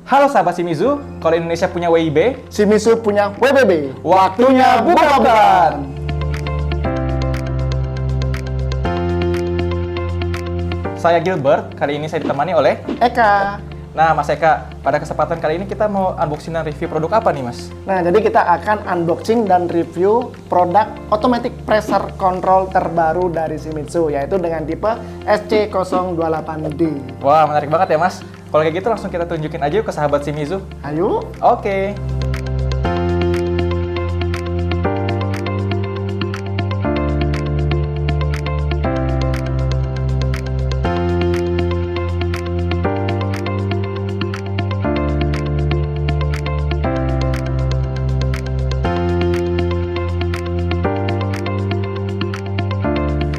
Halo sahabat Shimizu, kalau Indonesia punya WIB, Shimizu punya WBB. waktunya buka obrolan. Saya Gilbert, kali ini saya ditemani oleh Eka. Nah Mas Eka, pada kesempatan kali ini kita mau unboxing dan review produk apa nih Mas? Nah, jadi kita akan unboxing dan review produk automatic pressure control terbaru dari Shimizu, yaitu dengan tipe SC028D. Wah menarik banget ya Mas. Kalau kayak gitu langsung kita tunjukin aja yuk ke sahabat Shimizu. Ayo. Oke.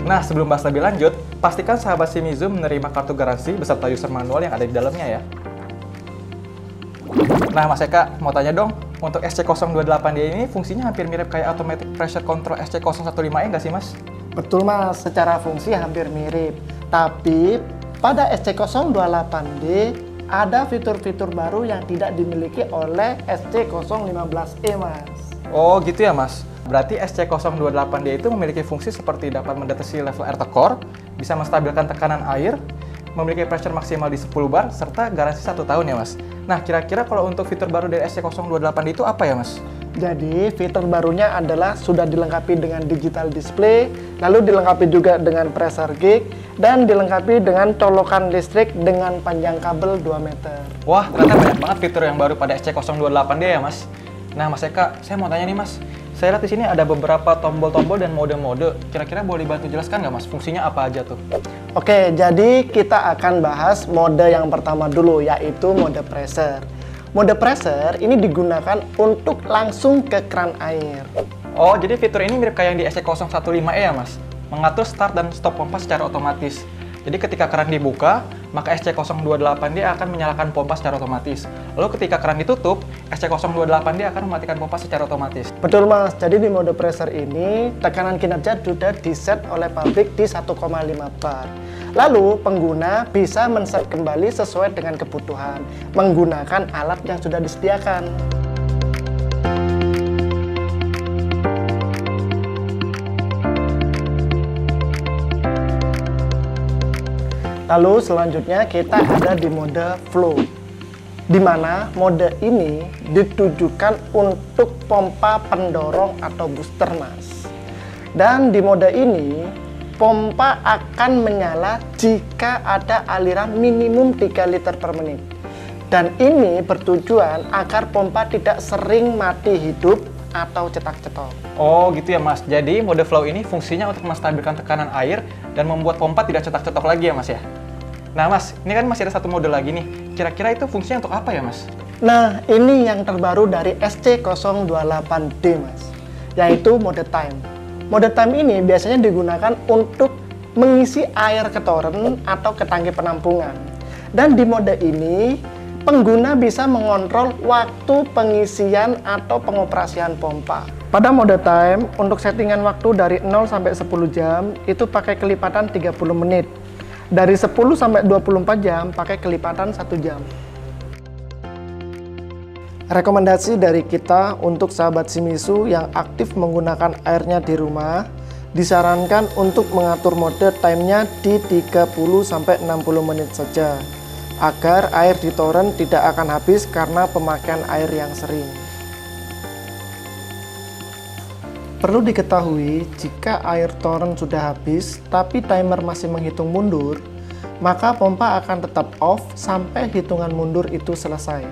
Nah, sebelum bahas lebih lanjut, pastikan sahabat Shimizu menerima kartu garansi beserta user manual yang ada di dalamnya ya. Nah, Mas Eka, mau tanya dong, untuk SC028D ini fungsinya hampir mirip kayak automatic pressure control SC015E nggak sih, Mas? Betul Mas, secara fungsi hampir mirip. Tapi pada SC028D ada fitur-fitur baru yang tidak dimiliki oleh SC015E Mas. Oh, gitu ya, Mas. Berarti SC028D itu memiliki fungsi seperti dapat mendeteksi level air tekor, bisa menstabilkan tekanan air, memiliki pressure maksimal di 10 bar, serta garansi 1 tahun ya Mas. Nah, kira-kira kalau untuk fitur baru dari SC028D itu apa ya Mas? Jadi fitur barunya adalah sudah dilengkapi dengan digital display, lalu dilengkapi juga dengan pressure gauge, dan dilengkapi dengan colokan listrik dengan panjang kabel 2 meter. Wah, ternyata banyak banget fitur yang baru pada SC028D ya Mas. Nah Mas Eka, saya mau tanya nih Mas, saya lihat di sini ada beberapa tombol-tombol dan mode-mode. Kira-kira boleh bantu jelaskan nggak Mas, fungsinya apa aja tuh? Oke, jadi kita akan bahas mode yang pertama dulu, yaitu mode pressure. Mode pressure ini digunakan untuk langsung ke keran air. Oh, jadi fitur ini mirip kayak yang di SC015E ya Mas? Mengatur start dan stop pompa secara otomatis. Jadi ketika keran dibuka, maka SC028D akan menyalakan pompa secara otomatis. Lalu ketika keran ditutup, SC028D akan mematikan pompa secara otomatis. Betul Mas, jadi di mode pressure ini tekanan kinerja sudah diset oleh pabrik di 1,5 bar. Lalu pengguna bisa men-set kembali sesuai dengan kebutuhan menggunakan alat yang sudah disediakan. Lalu selanjutnya kita ada di mode flow, di mana mode ini ditujukan untuk pompa pendorong atau booster Mas. Dan di mode ini pompa akan menyala jika ada aliran minimum 3 liter per menit. Dan ini bertujuan agar pompa tidak sering mati hidup atau cetak-cetok. Oh gitu ya Mas, jadi mode flow ini fungsinya untuk menstabilkan tekanan air dan membuat pompa tidak cetak-cetok lagi ya Mas ya? Nah Mas, ini kan masih ada satu mode lagi nih, kira-kira itu fungsinya untuk apa ya Mas? Nah, ini yang terbaru dari SC028D Mas, yaitu mode time. Mode time ini biasanya digunakan untuk mengisi air ke toren atau ke tangki penampungan. Dan di mode ini, pengguna bisa mengontrol waktu pengisian atau pengoperasian pompa. Pada mode time, untuk settingan waktu dari 0 sampai 10 jam, itu pakai kelipatan 30 menit. Dari 10 sampai 24 jam, pakai kelipatan 1 jam. Rekomendasi dari kita untuk sahabat Shimizu yang aktif menggunakan airnya di rumah, disarankan untuk mengatur mode time-nya di 30 sampai 60 menit saja, agar air di toren tidak akan habis karena pemakaian air yang sering. Perlu diketahui, jika air toren sudah habis tapi timer masih menghitung mundur, maka pompa akan tetap off sampai hitungan mundur itu selesai.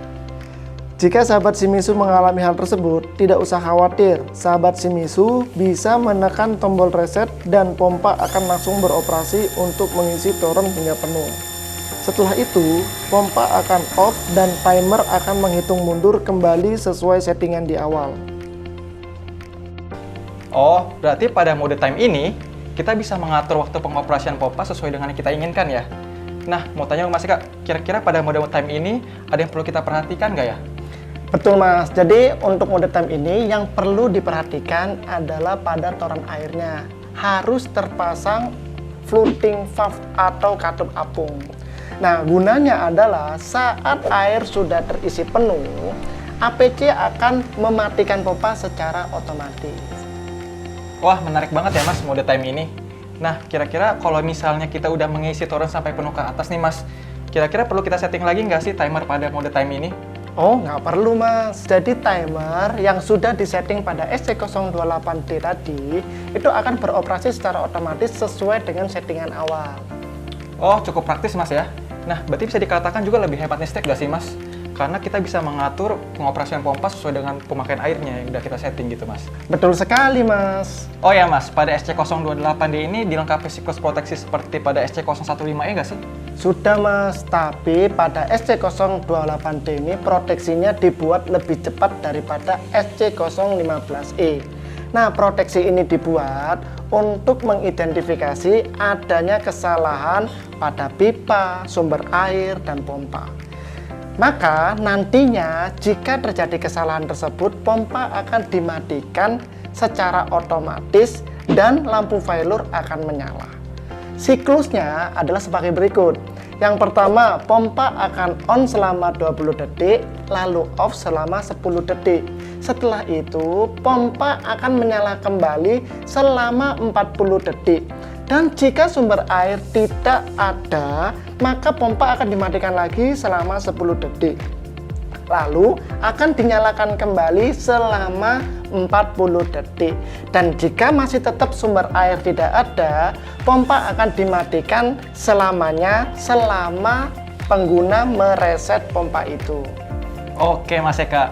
Jika sahabat Shimizu mengalami hal tersebut, tidak usah khawatir. Sahabat Shimizu bisa menekan tombol reset dan pompa akan langsung beroperasi untuk mengisi toren hingga penuh. Setelah itu, pompa akan off dan timer akan menghitung mundur kembali sesuai settingan di awal. Oh, berarti pada mode time ini, kita bisa mengatur waktu pengoperasian pompa sesuai dengan yang kita inginkan ya? Nah, mau tanya Mas Eka, kira-kira pada mode time ini, ada yang perlu kita perhatikan nggak ya? Betul Mas, jadi untuk mode time ini yang perlu diperhatikan adalah pada toren airnya. Harus terpasang floating valve atau katup apung. Nah, gunanya adalah saat air sudah terisi penuh, APC akan mematikan pompa secara otomatis. Wah, menarik banget ya Mas mode time ini. Nah, kira-kira kalau misalnya kita udah mengisi toren sampai penuh ke atas nih Mas, kira-kira perlu kita setting lagi nggak sih timer pada mode time ini? Oh, nggak perlu Mas. Jadi timer yang sudah disetting pada SC028D tadi, itu akan beroperasi secara otomatis sesuai dengan settingan awal. Oh, cukup praktis Mas ya. Nah, berarti bisa dikatakan juga lebih hebat nih nggak sih Mas? Karena kita bisa mengatur pengoperasian pompa sesuai dengan pemakaian airnya yang udah kita setting gitu Mas. Betul sekali Mas. Oh ya Mas, pada SC028D ini dilengkapi siklus proteksi seperti pada SC015E nggak sih? Sudah Mas, tapi pada SC028D ini proteksinya dibuat lebih cepat daripada SC015E. Nah, proteksi ini dibuat untuk mengidentifikasi adanya kesalahan pada pipa, sumber air, dan pompa. Maka nantinya jika terjadi kesalahan tersebut, pompa akan dimatikan secara otomatis dan lampu failure akan menyala. Siklusnya adalah sebagai berikut. Yang pertama, pompa akan on selama 20 detik, lalu off selama 10 detik. Setelah itu, pompa akan menyala kembali selama 40 detik. Dan jika sumber air tidak ada, maka pompa akan dimatikan lagi selama 10 detik. Lalu akan dinyalakan kembali selama 40 detik. Dan jika masih tetap sumber air tidak ada, pompa akan dimatikan selamanya selama pengguna mereset pompa itu. Oke Mas Eka,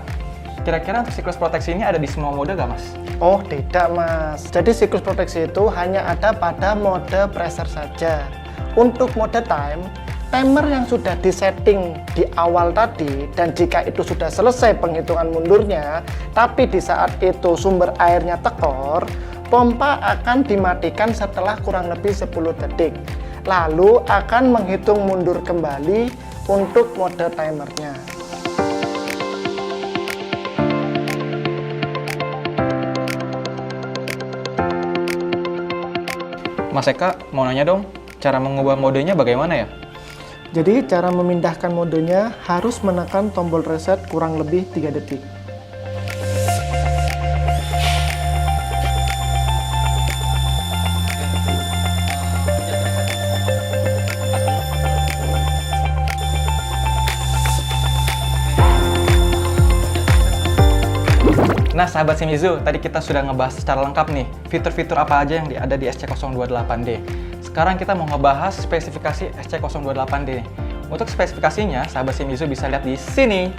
kira-kira untuk siklus proteksi ini ada di semua mode nggak Mas? Oh tidak Mas, jadi siklus proteksi itu hanya ada pada mode pressure saja. Untuk mode time, timer yang sudah disetting di awal tadi, dan jika itu sudah selesai penghitungan mundurnya, tapi di saat itu sumber airnya tekor, pompa akan dimatikan setelah kurang lebih 10 detik. Lalu akan menghitung mundur kembali untuk mode timernya. Mas Eka, mau nanya dong, cara mengubah modenya bagaimana ya? Jadi cara memindahkan modenya harus menekan tombol reset kurang lebih 3 detik. Nah sahabat Shimizu, tadi kita sudah ngebahas secara lengkap nih fitur-fitur apa aja yang ada di SC028D. Sekarang kita mau ngebahas spesifikasi SC028D. Untuk spesifikasinya, sahabat Shimizu bisa lihat di sini.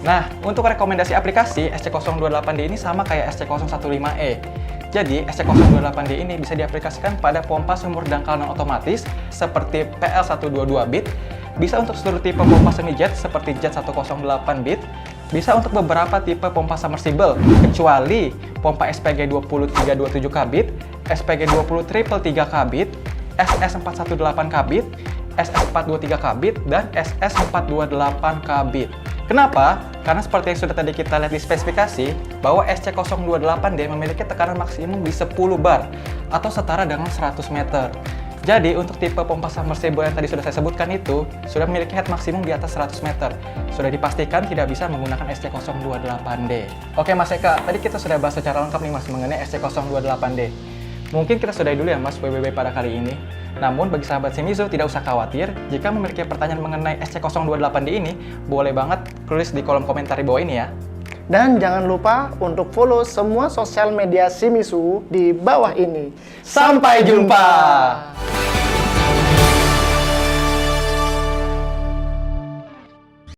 Nah, untuk rekomendasi aplikasi, SC028D ini sama kayak SC015E. Jadi, SC028D ini bisa diaplikasikan pada pompa sumur dangkal non-otomatis seperti PL122 bit, bisa untuk seluruh tipe pompa semi-jet seperti jet 108 bit, bisa untuk beberapa tipe pompa submersible, kecuali pompa SPG 2327 kabit, SPG 20 triple 3 kabit, SS 418 kabit, SS 423 kabit, dan SS 428 kabit. Kenapa? Karena seperti yang sudah tadi kita lihat di spesifikasi, bahwa SC028D memiliki tekanan maksimum di 10 bar, atau setara dengan 100 meter. Jadi, untuk tipe pompa submersible yang tadi sudah saya sebutkan itu, sudah memiliki head maksimum di atas 100 meter. Sudah dipastikan tidak bisa menggunakan SC028D. Oke Mas Eka, tadi kita sudah bahas secara lengkap nih Mas mengenai SC028D. Mungkin kita sudahi dulu ya Mas WBB pada kali ini. Namun bagi sahabat Shimizu tidak usah khawatir, jika memiliki pertanyaan mengenai SC028D ini, boleh banget tulis di kolom komentar di bawah ini ya. Dan jangan lupa untuk follow semua sosial media Shimizu di bawah ini. Sampai jumpa!